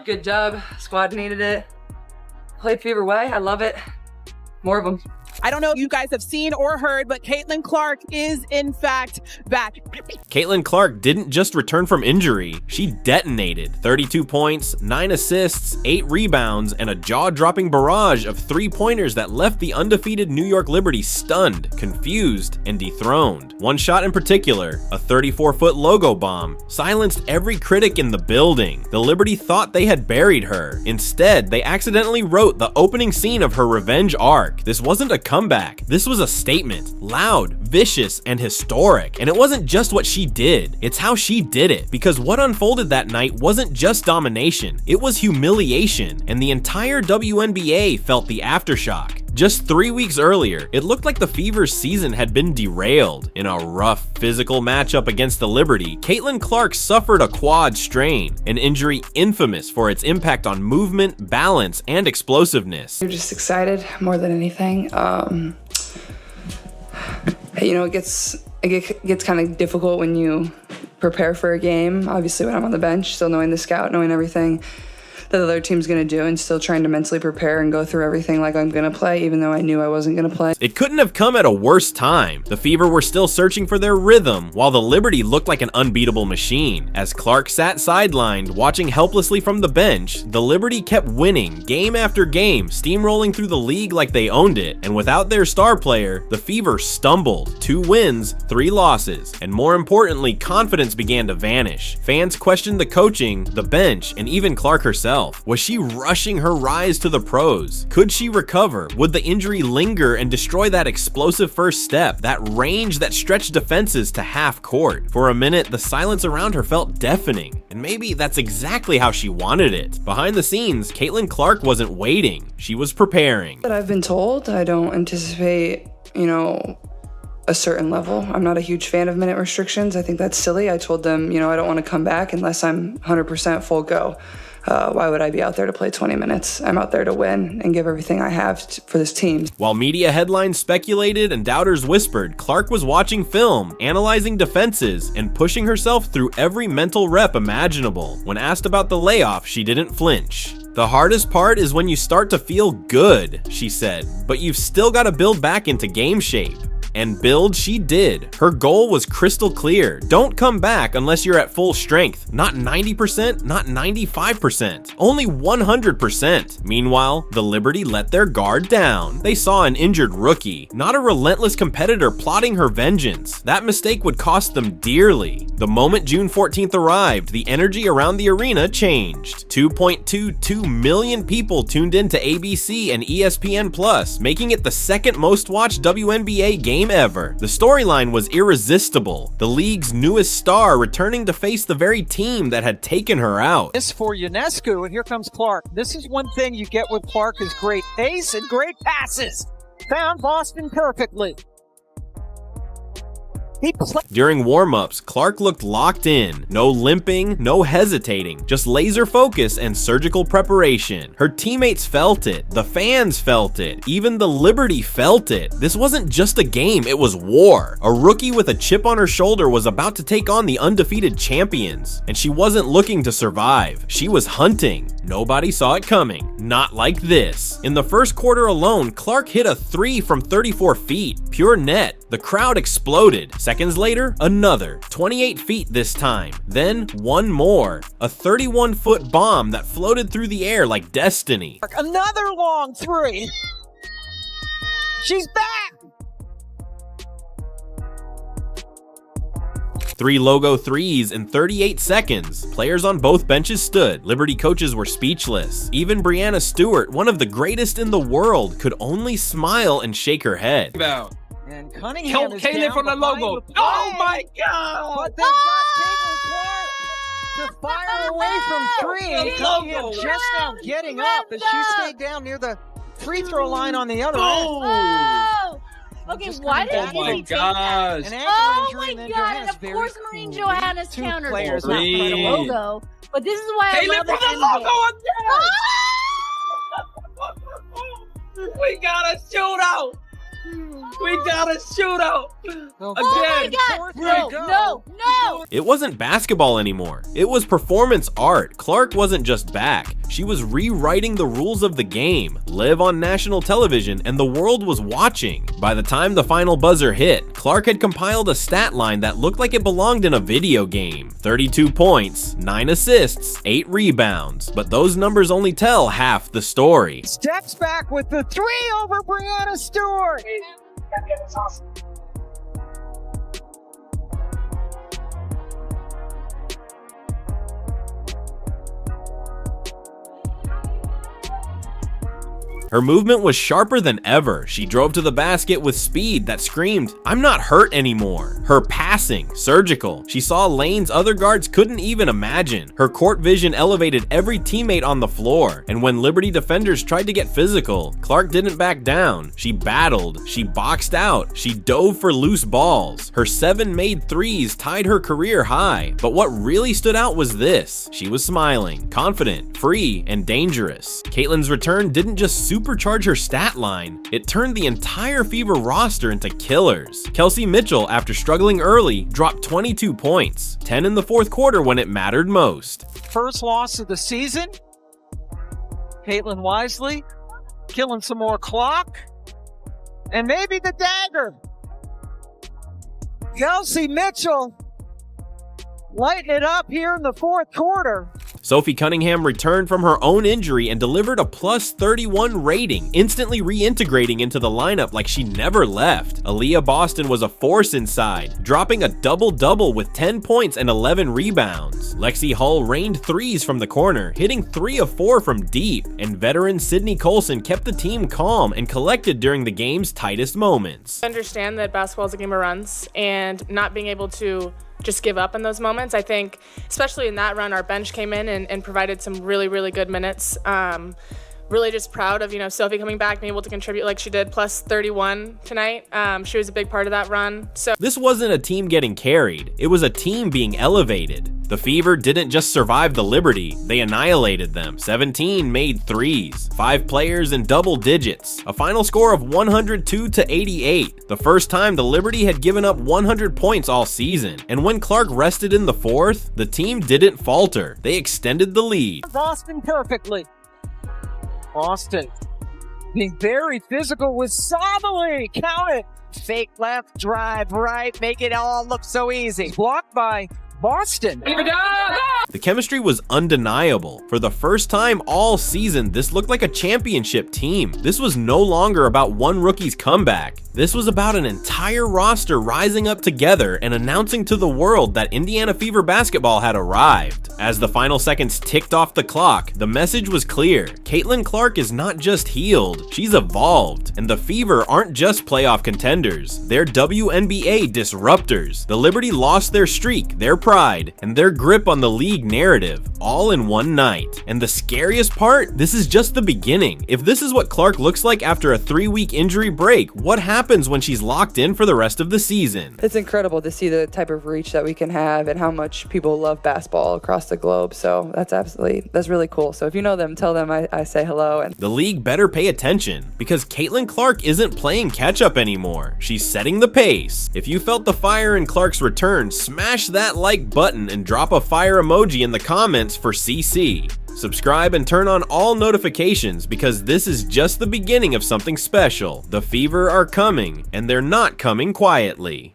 Good job. Squad needed it. Play Fever way. I love it. More of them. I don't know if you guys have seen or heard, but Caitlin Clark is in fact back. Caitlin Clark didn't just return from injury, she detonated. 32 points, 9 assists, 8 rebounds, and a jaw-dropping barrage of 3-pointers that left the undefeated New York Liberty stunned, confused, and dethroned. One shot in particular, a 34-foot logo bomb, silenced every critic in the building. The Liberty thought they had buried her. Instead, they accidentally wrote the opening scene of her revenge arc. This wasn't a comeback. This was a statement. Loud, vicious, and historic. And it wasn't just what she did, it's how she did it. Because what unfolded that night wasn't just domination, it was humiliation. And the entire WNBA felt the aftershock. Just 3 weeks earlier, it looked like the Fever's season had been derailed. In a rough physical matchup against the Liberty, Caitlin Clark suffered a quad strain, an injury infamous for its impact on movement, balance, and explosiveness. You're just excited more than anything. You know, it gets kind of difficult when you prepare for a game. Obviously, when I'm on the bench, still knowing the scout, knowing everything that the other team's going to do, and still trying to mentally prepare and go through everything like I'm going to play, even though I knew I wasn't going to play. It couldn't have come at a worse time. The Fever were still searching for their rhythm, while the Liberty looked like an unbeatable machine. As Clark sat sidelined, watching helplessly from the bench, the Liberty kept winning game after game, steamrolling through the league like they owned it, and without their star player, the Fever stumbled. 2 wins, 3 losses, and more importantly, confidence began to vanish. Fans questioned the coaching, the bench, and even Clark herself. Was she rushing her rise to the pros? Could she recover? Would the injury linger and destroy that explosive first step, that range that stretched defenses to half court? For a minute, the silence around her felt deafening, and maybe that's exactly how she wanted it. Behind the scenes, Caitlin Clark wasn't waiting, she was preparing. But I've been told I don't anticipate, you know, a certain level. I'm not a huge fan of minute restrictions. I think that's silly. I told them, you know, I don't want to come back unless I'm 100% full go. Why would I be out there to play 20 minutes? I'm out there to win and give everything I have for this team. While media headlines speculated and doubters whispered, Clark was watching film, analyzing defenses, and pushing herself through every mental rep imaginable. When asked about the layoff, she didn't flinch. The hardest part is when you start to feel good, she said, but you've still got to build back into game shape. And build she did. Her goal was crystal clear. Don't come back unless you're at full strength. Not 90%, not 95%, only 100%. Meanwhile, the Liberty let their guard down. They saw an injured rookie, not a relentless competitor plotting her vengeance. That mistake would cost them dearly. The moment June 14th arrived, the energy around the arena changed. 2.22 million people tuned in to ABC and ESPN+, making it the second most watched WNBA game ever. The storyline was irresistible. The league's newest star returning to face the very team that had taken her out. This for Ionescu, and here comes Clark. This is one thing you get with Clark is great pace and great passes. Found Boston perfectly. During warm-ups, Clark looked locked in. No limping, no hesitating, just laser focus and surgical preparation. Her teammates felt it, the fans felt it, even the Liberty felt it. This wasn't just a game, it was war. A rookie with a chip on her shoulder was about to take on the undefeated champions, and she wasn't looking to survive. She was hunting. Nobody saw it coming. Not like this. In the first quarter alone, Clark hit a 3 from 34 feet. Pure net. The crowd exploded. Seconds later, another. 28 feet this time. Then one more. A 31-foot bomb that floated through the air like destiny. Another long 3. She's back! 3 logo threes in 38 seconds. Players on both benches stood. Liberty coaches were speechless. Even Breanna Stewart, one of the greatest in the world, could only smile and shake her head. And Cunningham is Caleb down from the behind logo. the play. Oh my God! But they've got Caitlin Clark to fire away from 3. And Cunningham just now getting up as she stayed down near the free throw line on the other end. Oh! Okay, why did Oh my he take that? gosh! An ankle Oh injury, my and then god, Johannes and of very course Marine cool. Johannes 2 countered players it. Not not for the playing. logo. But this is why I Caleb love from the the logo NBA. again! We got a shootout! We got a shootout. Oh my God! No! It wasn't basketball anymore. It was performance art. Clark wasn't just back. She was rewriting the rules of the game, live on national television, and the world was watching. By the time the final buzzer hit, Clark had compiled a stat line that looked like it belonged in a video game. 32 points, 9 assists, 8 rebounds. But those numbers only tell half the story. Steps back with the 3 over Brianna Stewart. Her movement was sharper than ever. She drove to the basket with speed that screamed, "I'm not hurt anymore." Her passing, surgical. She saw lanes other guards couldn't even imagine. Her court vision elevated every teammate on the floor. And when Liberty defenders tried to get physical, Clark didn't back down. She battled. She boxed out. She dove for loose balls. Her 7 made threes tied her career high. But what really stood out was this. She was smiling, confident, free, and dangerous. Caitlin's return didn't just supercharge her stat line, it turned the entire Fever roster into killers. Kelsey Mitchell, after struggling early, dropped 22 points, 10 in the fourth quarter when it mattered most. First loss of the season. Caitlin Wisely killing some more clock. And maybe the dagger. Kelsey Mitchell lighting it up here in the fourth quarter. Sophie Cunningham returned from her own injury and delivered a plus 31 rating, instantly reintegrating into the lineup like she never left. Aaliyah Boston was a force inside, dropping a double-double with 10 points and 11 rebounds. Lexi Hull rained threes from the corner, hitting 3 of 4 from deep, and veteran Sydney Colson kept the team calm and collected during the game's tightest moments. I understand that basketball is a game of runs, and not being able to just give up in those moments. I think, especially in that run, our bench came in and provided some really, really good minutes. Really just proud of, Sophie coming back, being able to contribute like she did, plus 31 tonight. She was a big part of that run. So this wasn't a team getting carried. It was a team being elevated. The Fever didn't just survive the Liberty, they annihilated them. 17 made threes, 5 players in double digits, a final score of 102-88, the first time the Liberty had given up 100 points all season. And when Clark rested in the fourth, the team didn't falter. They extended the lead. Boston perfectly. Boston being very physical with Somali. Count it. Fake left, drive right, make it all look so easy. Blocked by Boston. The chemistry was undeniable. For the first time all season, this looked like a championship team. This was no longer about one rookie's comeback. This was about an entire roster rising up together and announcing to the world that Indiana Fever basketball had arrived. As the final seconds ticked off the clock, the message was clear. Caitlin Clark is not just healed, she's evolved. And the Fever aren't just playoff contenders, they're WNBA disruptors. The Liberty lost their streak, their pride, and their grip on the league narrative, all in one night. And the scariest part? This is just the beginning. If this is what Clark looks like after a 3-week injury break, what happens when she's locked in for the rest of the season? It's incredible to see the type of reach that we can have and how much people love basketball across the globe. So that's really cool. So if you know them, tell them I say hello. And the league better pay attention, because Caitlin Clark isn't playing catch up anymore. She's setting the pace. If you felt the fire in Clark's return, smash that like button and drop a fire emoji in the comments for CC. Subscribe and turn on all notifications, because this is just the beginning of something special. The Fever are coming, and they're not coming quietly.